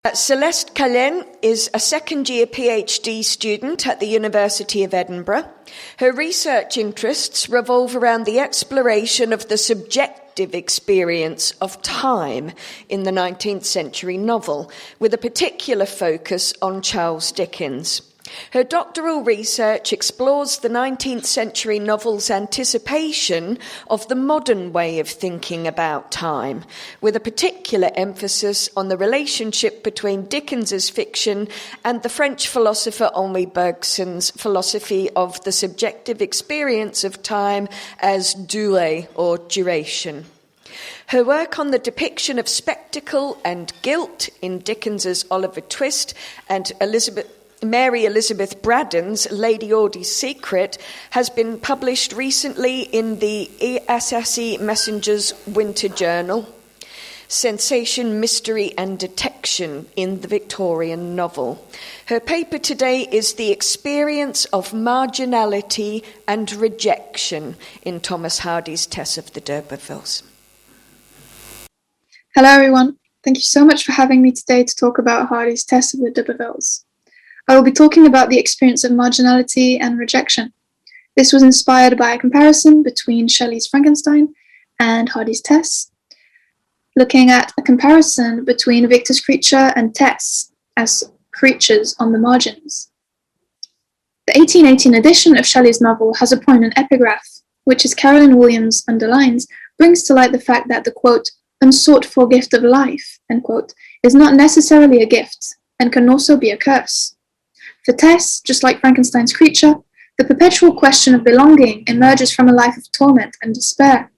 Céleste Callen is a second-year PhD student at the University of Edinburgh. Her research interests revolve around the exploration of the subjective experience of time in the 19th century novel, with a particular focus on Charles Dickens. Her doctoral research explores the 19th century novel's anticipation of the modern way of thinking about time, with a particular emphasis on the relationship between Dickens's fiction and the French philosopher Henri Bergson's philosophy of the subjective experience of time as durée, or duration. Her work on the depiction of spectacle and guilt in Dickens's Oliver Twist and Mary Elizabeth Braddon's Lady Audley's Secret has been published recently in the Assassi Messenger's Winter Journal. Sensation, Mystery and Detection in the Victorian Novel. Her paper today is The Experience of Marginality and Rejection in Thomas Hardy's Tess of the D'Urbervilles. Hello everyone, thank you so much for having me today to talk about Hardy's Tess of the D'Urbervilles. I will be talking about the experience of marginality and rejection. This was inspired by a comparison between Shelley's Frankenstein and Hardy's Tess, looking at a comparison between Victor's creature and Tess as creatures on the margins. The 1818 edition of Shelley's novel has a poignant epigraph, which, as Carolyn Williams underlines, brings to light the fact that the, quote, unsought-for gift of life, end quote, is not necessarily a gift and can also be a curse. For Tess, just like Frankenstein's creature, the perpetual question of belonging emerges from a life of torment and despair.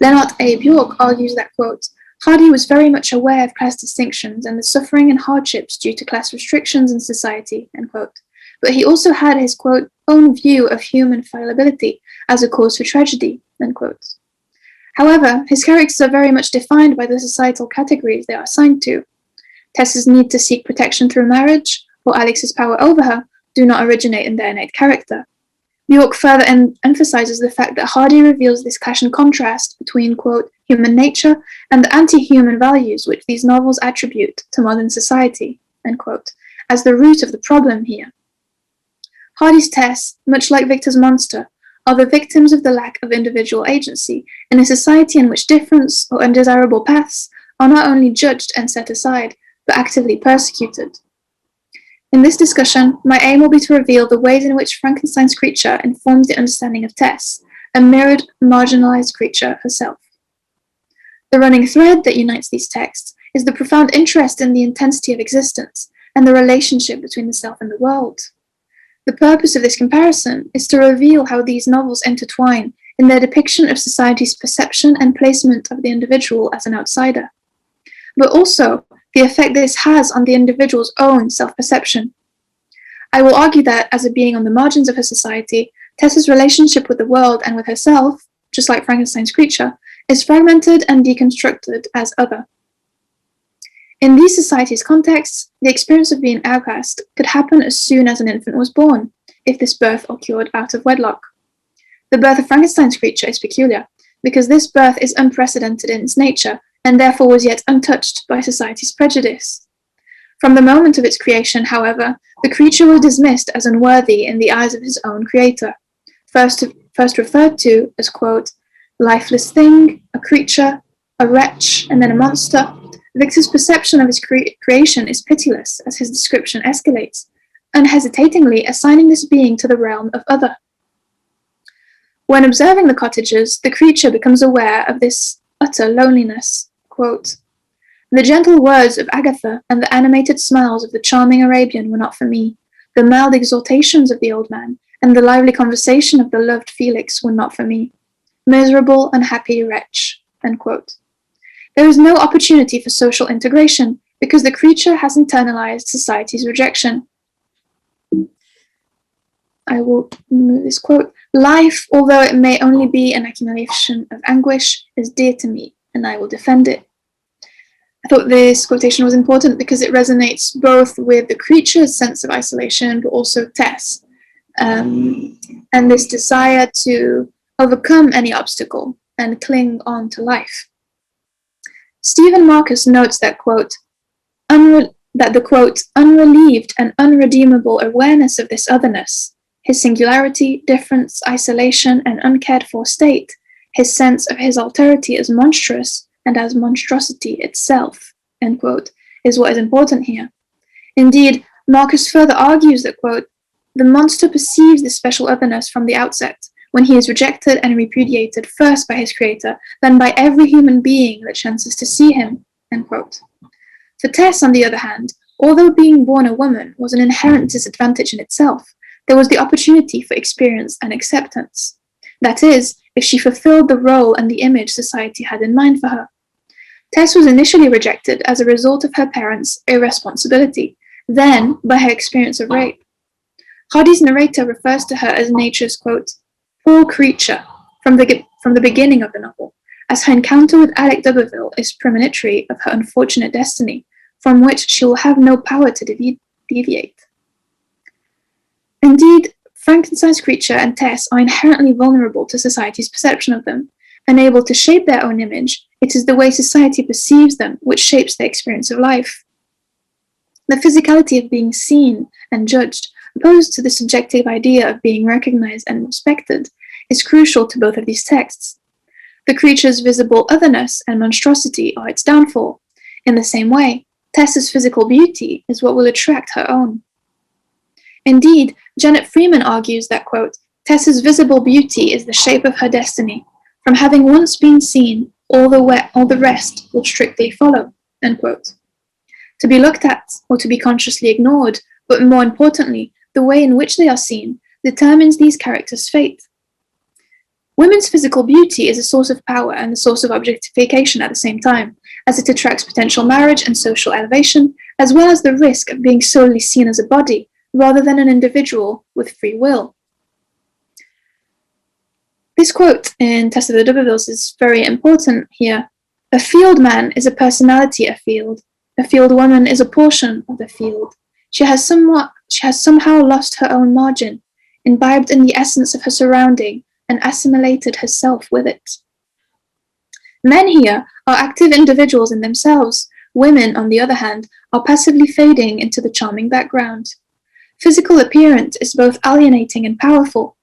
Leonard A. Bjork argues that, quote, Hardy was very much aware of class distinctions and the suffering and hardships due to class restrictions in society, end quote. But he also had his, quote, own view of human fallibility as a cause for tragedy, end quote. However, his characters are very much defined by the societal categories they are assigned to. Tess's need to seek protection through marriage, or Alex's power over her, do not originate in their innate character. Bjork further emphasizes the fact that Hardy reveals this clash and contrast between, quote, human nature and the anti-human values which these novels attribute to modern society, end quote, as the root of the problem here. Hardy's Tess, much like Victor's monster, are the victims of the lack of individual agency in a society in which difference or undesirable paths are not only judged and set aside, but actively persecuted. In this discussion, my aim will be to reveal the ways in which Frankenstein's creature informs the understanding of Tess, a mirrored, marginalized creature herself. The running thread that unites these texts is the profound interest in the intensity of existence and the relationship between the self and the world. The purpose of this comparison is to reveal how these novels intertwine in their depiction of society's perception and placement of the individual as an outsider, but also the effect this has on the individual's own self-perception. I will argue that, as a being on the margins of her society, Tess's relationship with the world and with herself, just like Frankenstein's creature, is fragmented and deconstructed as other. In these societies' contexts, the experience of being outcast could happen as soon as an infant was born, if this birth occurred out of wedlock. The birth of Frankenstein's creature is peculiar, because this birth is unprecedented in its nature, and therefore was yet untouched by society's prejudice. From the moment of its creation, however, the creature was dismissed as unworthy in the eyes of his own creator, first referred to as, quote, lifeless thing, a creature, a wretch, and then a monster. Victor's perception of his creation is pitiless as his description escalates, unhesitatingly assigning this being to the realm of other. When observing the cottagers, the creature becomes aware of this utter loneliness. Quote, the gentle words of Agatha and the animated smiles of the charming Arabian were not for me. The mild exhortations of the old man and the lively conversation of the loved Felix were not for me. Miserable, unhappy wretch. End quote. There is no opportunity for social integration because the creature has internalized society's rejection. I will remove this quote. Life, although it may only be an accumulation of anguish, is dear to me, and I will defend it. I thought this quotation was important because it resonates both with the creature's sense of isolation, but also Tess, and this desire to overcome any obstacle and cling on to life. Stephen Marcus notes that, quote, the that the quote, unrelieved and unredeemable awareness of this otherness, his singularity, difference, isolation, and uncared for state, his sense of his alterity as monstrous and as monstrosity itself, end quote, is what is important here. Indeed, Marcus further argues that, quote, the monster perceives this special otherness from the outset, when he is rejected and repudiated first by his creator, then by every human being that chances to see him, end quote. For Tess, on the other hand, although being born a woman was an inherent disadvantage in itself, there was the opportunity for experience and acceptance. That is, if she fulfilled the role and the image society had in mind for her. Tess was initially rejected as a result of her parents' irresponsibility, then by her experience of rape. Hardy's narrator refers to her as nature's, quote, poor creature from the beginning of the novel, as her encounter with Alec d'Urberville is premonitory of her unfortunate destiny, from which she will have no power to deviate. Indeed, Frankenstein's creature and Tess are inherently vulnerable to society's perception of them. Unable to shape their own image, it is the way society perceives them which shapes their experience of life. The physicality of being seen and judged, opposed to the subjective idea of being recognized and respected, is crucial to both of these texts. The creature's visible otherness and monstrosity are its downfall. In the same way, Tess's physical beauty is what will attract her own. Indeed, Janet Freeman argues that, quote, Tess's visible beauty is the shape of her destiny. From having once been seen, all the rest will strictly follow, end quote. To be looked at or to be consciously ignored, but more importantly, the way in which they are seen, determines these characters' fate. Women's physical beauty is a source of power and a source of objectification at the same time, as it attracts potential marriage and social elevation, as well as the risk of being solely seen as a body, rather than an individual with free will. This quote in Tess of the D'Urbervilles is very important here. A field man is a personality afield. A field woman is a portion of the field. She has somehow lost her own margin, imbibed in the essence of her surrounding, and assimilated herself with it. Men here are active individuals in themselves. Women, on the other hand, are passively fading into the charming background. Physical appearance is both alienating and powerful.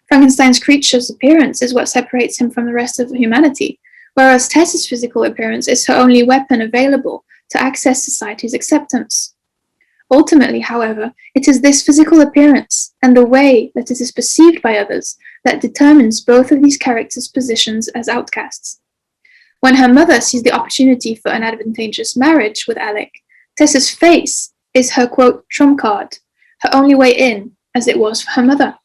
Frankenstein's creature's appearance is what separates him from the rest of humanity, whereas Tess's physical appearance is her only weapon available to access society's acceptance. Ultimately, however, it is this physical appearance and the way that it is perceived by others that determines both of these characters' positions as outcasts. When her mother sees the opportunity for an advantageous marriage with Alec, Tess's face is her, quote, trump card, her only way in, as it was for her mother.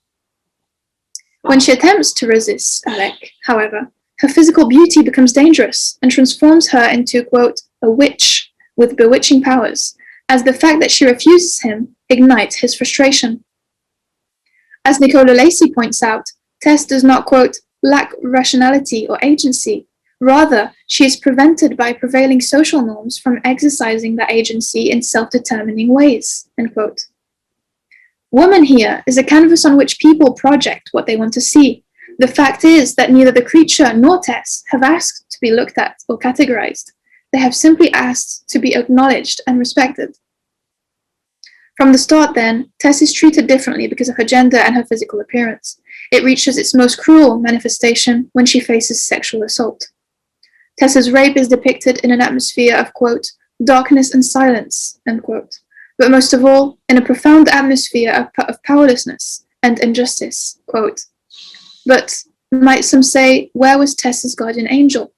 When she attempts to resist Alec, however, her physical beauty becomes dangerous and transforms her into, quote, a witch with bewitching powers, as the fact that she refuses him ignites his frustration. As Nicola Lacey points out, Tess does not, quote, lack rationality or agency. Rather, she is prevented by prevailing social norms from exercising that agency in self-determining ways, end quote. Woman here is a canvas on which people project what they want to see. The fact is that neither the creature nor Tess have asked to be looked at or categorized. They have simply asked to be acknowledged and respected. From the start, then, Tess is treated differently because of her gender and her physical appearance. It reaches its most cruel manifestation when she faces sexual assault. Tess's rape is depicted in an atmosphere of, quote, darkness and silence, end quote, but most of all, in a profound atmosphere of powerlessness and injustice, quote. But, might some say, where was Tess's guardian angel?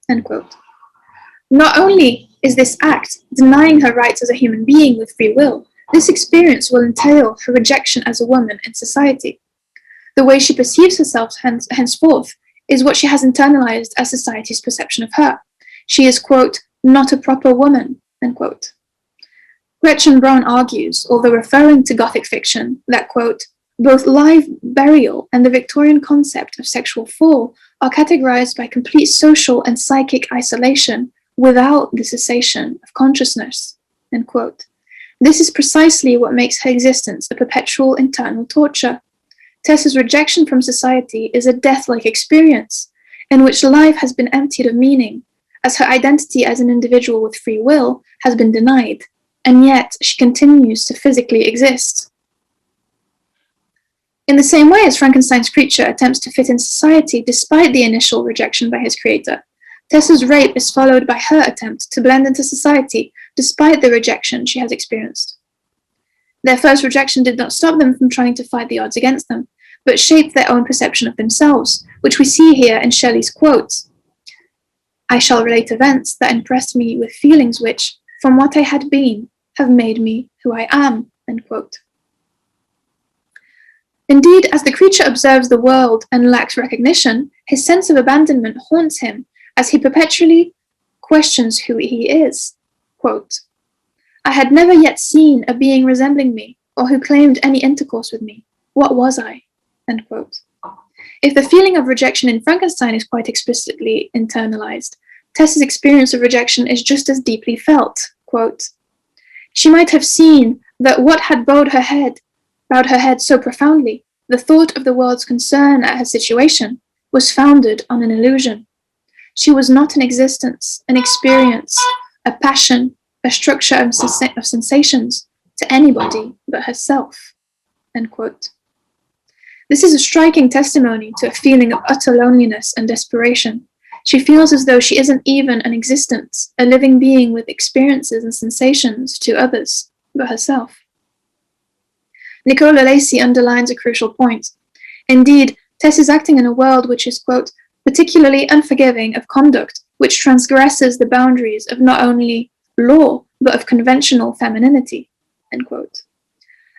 End quote. Not only is this act denying her rights as a human being with free will, this experience will entail her rejection as a woman in society. The way she perceives herself henceforth is what she has internalized as society's perception of her. She is, quote, not a proper woman, end quote. Gretchen Brown argues, although referring to Gothic fiction, that, quote, both live burial and the Victorian concept of sexual fall are categorized by complete social and psychic isolation without the cessation of consciousness, end quote. This is precisely what makes her existence a perpetual internal torture. Tess's rejection from society is a death-like experience in which life has been emptied of meaning, as her identity as an individual with free will has been denied. and yet she continues to physically exist. In the same way as Frankenstein's creature attempts to fit in society despite the initial rejection by his creator, Tess's rape is followed by her attempt to blend into society despite the rejection she has experienced. Their first rejection did not stop them from trying to fight the odds against them, but shaped their own perception of themselves, which we see here in Shelley's quotes. "I shall relate events that impressed me with feelings which, from what I had been, have made me who I am." End quote. Indeed, as the creature observes the world and lacks recognition, his sense of abandonment haunts him as he perpetually questions who he is. Quote, "I had never yet seen a being resembling me, or who claimed any intercourse with me. What was I?" End quote. If the feeling of rejection in Frankenstein is quite explicitly internalized, Tess's experience of rejection is just as deeply felt. Quote, "She might have seen that what had bowed her head so profoundly, the thought of the world's concern at her situation, was founded on an illusion. She was not an existence, an experience, a passion, a structure of sensations to anybody but herself." End quote. This is a striking testimony to a feeling of utter loneliness and desperation. She feels as though she isn't even an existence, a living being with experiences and sensations to others but herself. Nicola Lacey underlines a crucial point. Indeed, Tess is acting in a world which is, quote, "particularly unforgiving of conduct which transgresses the boundaries of not only law but of conventional femininity." End quote.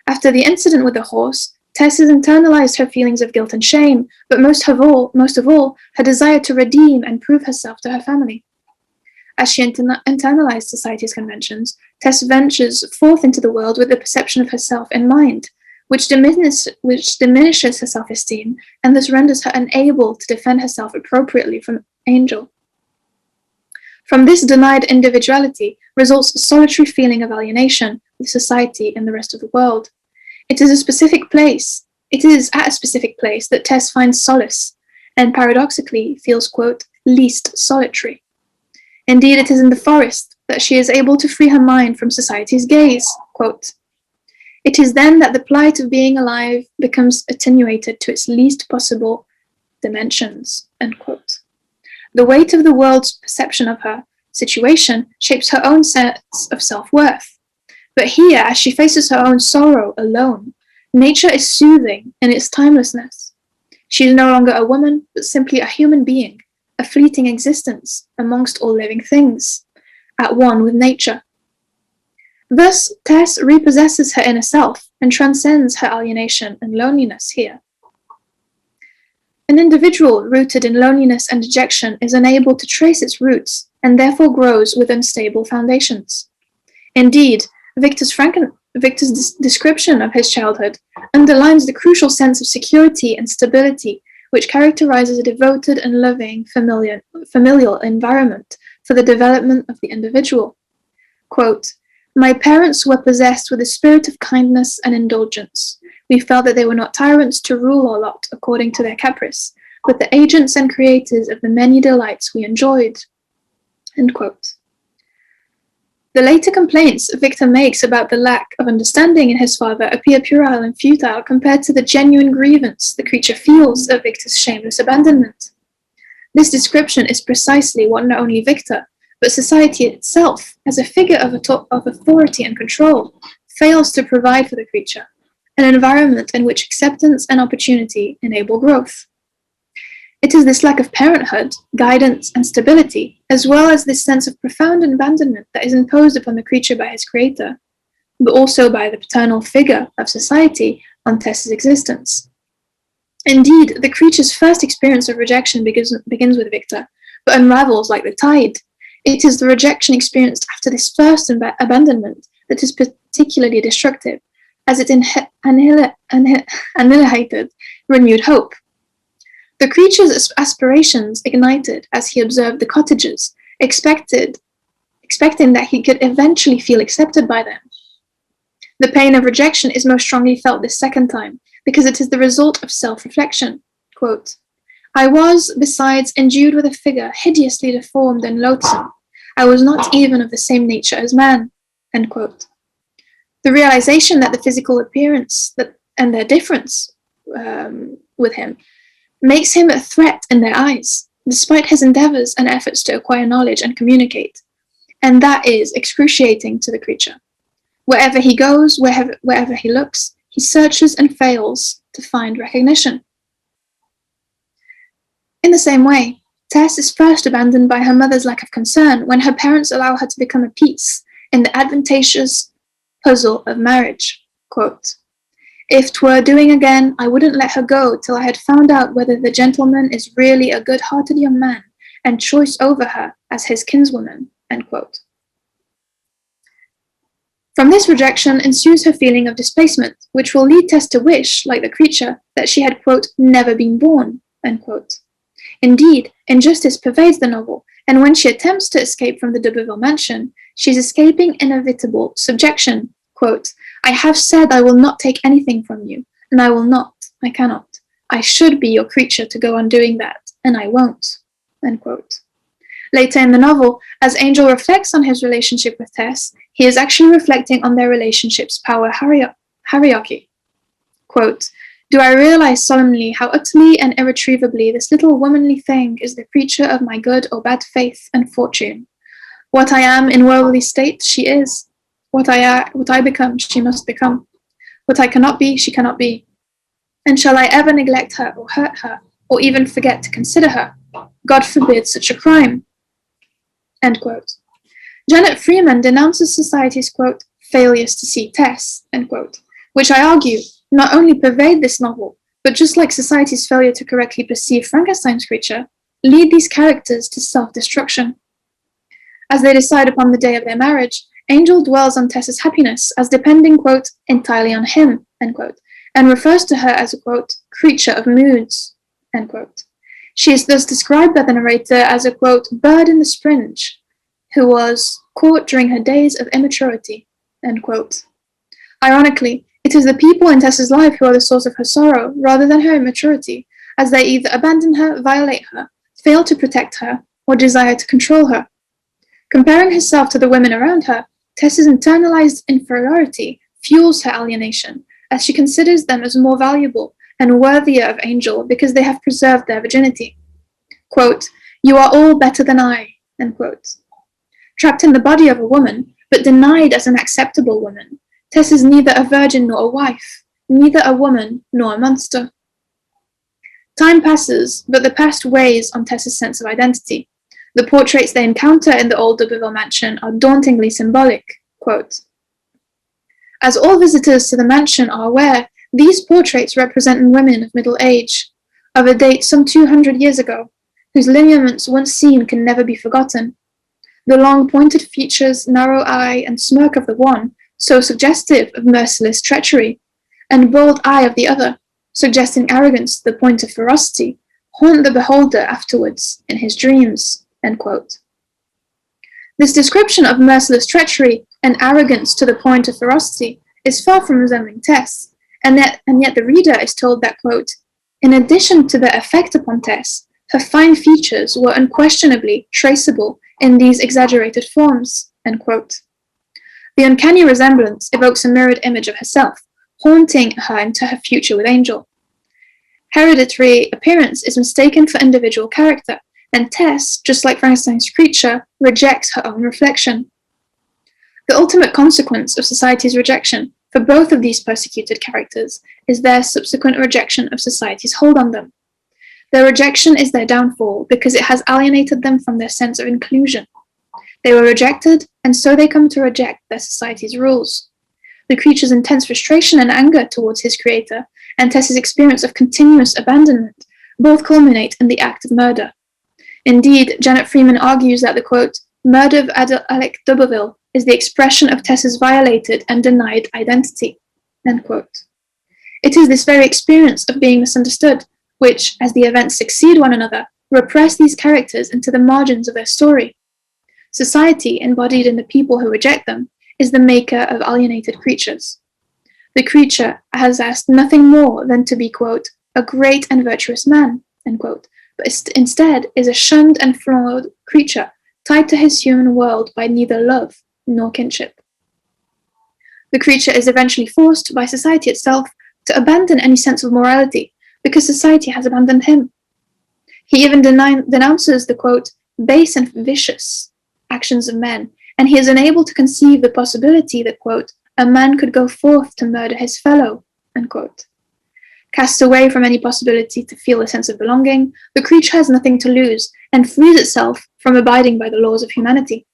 After the incident with the horse, Tess has internalized her feelings of guilt and shame, but most of all, her desire to redeem and prove herself to her family. As she internalized society's conventions, Tess ventures forth into the world with the perception of herself in mind, which diminishes her self-esteem and thus renders her unable to defend herself appropriately from Angel. From this denied individuality results a solitary feeling of alienation with society and the rest of the world. It is at a specific place that Tess finds solace, and paradoxically feels, quote, "least solitary." Indeed, it is in the forest that she is able to free her mind from society's gaze. Quote, "It is then that the plight of being alive becomes attenuated to its least possible dimensions." End quote. The weight of the world's perception of her situation shapes her own sense of self-worth. But here, as she faces her own sorrow alone, nature is soothing in its timelessness. She is no longer a woman, but simply a human being, a fleeting existence amongst all living things, at one with nature. Thus, Tess repossesses her inner self and transcends her alienation and loneliness here. An individual rooted in loneliness and dejection is unable to trace its roots and therefore grows with unstable foundations. Indeed, Victor's description of his childhood underlines the crucial sense of security and stability which characterizes a devoted and loving familial environment for the development of the individual. Quote, "My parents were possessed with a spirit of kindness and indulgence. We felt that they were not tyrants to rule our lot according to their caprice, but the agents and creators of the many delights we enjoyed." End quote. The later complaints Victor makes about the lack of understanding in his father appear puerile and futile compared to the genuine grievance the creature feels at Victor's shameless abandonment. This description is precisely what not only Victor, but society itself, as a figure of authority and control, fails to provide for the creature, an environment in which acceptance and opportunity enable growth. It is this lack of parenthood, guidance, and stability, as well as this sense of profound abandonment that is imposed upon the creature by his creator, but also by the paternal figure of society on Tess's existence. Indeed, the creature's first experience of rejection begins with Victor, but unravels like the tide. It is the rejection experienced after this first abandonment that is particularly destructive, as it annihilated renewed hope. The creature's aspirations ignited as he observed the cottagers, expecting that he could eventually feel accepted by them. The pain of rejection is most strongly felt this second time, because it is the result of self-reflection. Quote, "I was, besides, endued with a figure hideously deformed and loathsome. I was not even of the same nature as man." End quote. The realization that the physical appearance and their difference with him makes him a threat in their eyes, despite his endeavors and efforts to acquire knowledge and communicate. And that is excruciating to the creature. Wherever he goes, wherever he looks, he searches and fails to find recognition. In the same way, Tess is first abandoned by her mother's lack of concern when her parents allow her to become a piece in the advantageous puzzle of marriage. Quote, "If 'twere doing again, I wouldn't let her go till I had found out whether the gentleman is really a good-hearted young man and choice over her as his kinswoman." End quote. From this rejection ensues her feeling of displacement, which will lead Tess to wish, like the creature, that she had, quote, "never been born." End quote. Indeed, injustice pervades the novel, and when she attempts to escape from the d'Urberville mansion, she's escaping inevitable subjection. Quote, "I have said I will not take anything from you, and I will not, I cannot. I should be your creature to go on doing that, and I won't." End quote. Later in the novel, as Angel reflects on his relationship with Tess, he is actually reflecting on their relationship's power hierarchy. Quote, "Do I realize solemnly how utterly and irretrievably this little womanly thing is the creature of my good or bad faith and fortune? What I am in worldly state, she is. What I become, she must become. What I cannot be, she cannot be. And shall I ever neglect her or hurt her, or even forget to consider her? God forbid such a crime." End quote. Janet Freeman denounces society's, quote, "failures to see Tess," end quote, which I argue not only pervade this novel, but just like society's failure to correctly perceive Frankenstein's creature, lead these characters to self-destruction. As they decide upon the day of their marriage, Angel dwells on Tess's happiness as depending, quote, "entirely on him," end quote, and refers to her as a, quote, "creature of moods," end quote. She is thus described by the narrator as a, quote, "bird in the springe," who was caught during her days of immaturity, end quote. Ironically, it is the people in Tess's life who are the source of her sorrow, rather than her immaturity, as they either abandon her, violate her, fail to protect her, or desire to control her. Comparing herself to the women around her, Tess's internalized inferiority fuels her alienation, as she considers them as more valuable and worthier of Angel because they have preserved their virginity. Quote, "You are all better than I," end quote. Trapped in the body of a woman, but denied as an acceptable woman, Tess is neither a virgin nor a wife, neither a woman nor a monster. Time passes, but the past weighs on Tess's sense of identity. The portraits they encounter in the old d'Urberville mansion are dauntingly symbolic. Quote, "As all visitors to the mansion are aware, these portraits represent women of middle age, of a date some 200 years ago, whose lineaments once seen can never be forgotten. The long pointed features, narrow eye, and smirk of the one, so suggestive of merciless treachery, and bold eye of the other, suggesting arrogance to the point of ferocity, haunt the beholder afterwards in his dreams." End quote. This description of merciless treachery and arrogance to the point of ferocity is far from resembling Tess, and yet the reader is told that, quote, "in addition to their effect upon Tess, her fine features were unquestionably traceable in these exaggerated forms." End quote. The uncanny resemblance evokes a mirrored image of herself, haunting her into her future with Angel. Hereditary appearance is mistaken for individual character, and Tess, just like Frankenstein's creature, rejects her own reflection. The ultimate consequence of society's rejection for both of these persecuted characters is their subsequent rejection of society's hold on them. Their rejection is their downfall because it has alienated them from their sense of inclusion. They were rejected, and so they come to reject their society's rules. The creature's intense frustration and anger towards his creator, and Tess's experience of continuous abandonment, both culminate in the act of murder. Indeed, Janet Freeman argues that the, quote, "murder of Alec d'Urberville is the expression of Tess's violated and denied identity," end quote. It is this very experience of being misunderstood which, as the events succeed one another, repress these characters into the margins of their story. Society, embodied in the people who reject them, is the maker of alienated creatures. The creature has asked nothing more than to be, quote, "a great and virtuous man," end quote, but instead is a shunned and flawed creature tied to his human world by neither love nor kinship. The creature is eventually forced by society itself to abandon any sense of morality because society has abandoned him. He even denounces the, quote, base and vicious actions of men, and he is unable to conceive the possibility that, quote, a man could go forth to murder his fellow, unquote. Cast away from any possibility to feel a sense of belonging, the creature has nothing to lose and frees itself from abiding by the laws of humanity.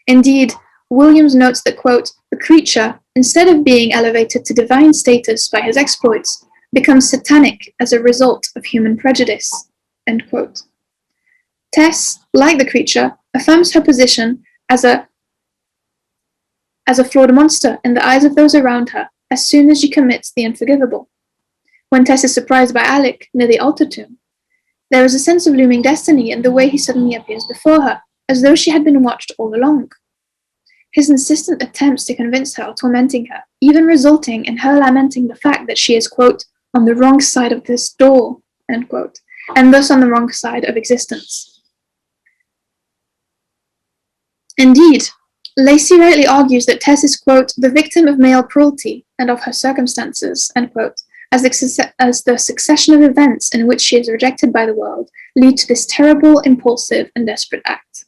Indeed, Williams notes that, quote, the creature, instead of being elevated to divine status by his exploits, becomes satanic as a result of human prejudice, end quote. Tess, like the creature, affirms her position as a flawed monster in the eyes of those around her as soon as she commits the unforgivable. When Tess is surprised by Alec near the altar tomb, there is a sense of looming destiny in the way he suddenly appears before her, as though she had been watched all along. His insistent attempts to convince her are tormenting her, even resulting in her lamenting the fact that she is, quote, on the wrong side of this door, end quote, and thus on the wrong side of existence. Indeed, Lacey rightly argues that Tess is, quote, the victim of male cruelty and of her circumstances, end quote, as the succession of events in which she is rejected by the world lead to this terrible, impulsive, and desperate act.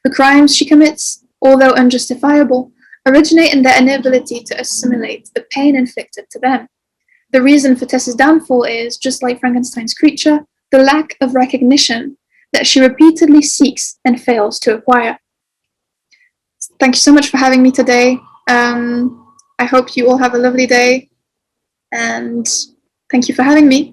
The crimes she commits, although unjustifiable, originate in their inability to assimilate the pain inflicted to them. The reason for Tess's downfall is, just like Frankenstein's creature, the lack of recognition that she repeatedly seeks and fails to acquire. Thank you so much for having me today. I hope you all have a lovely day, and thank you for having me.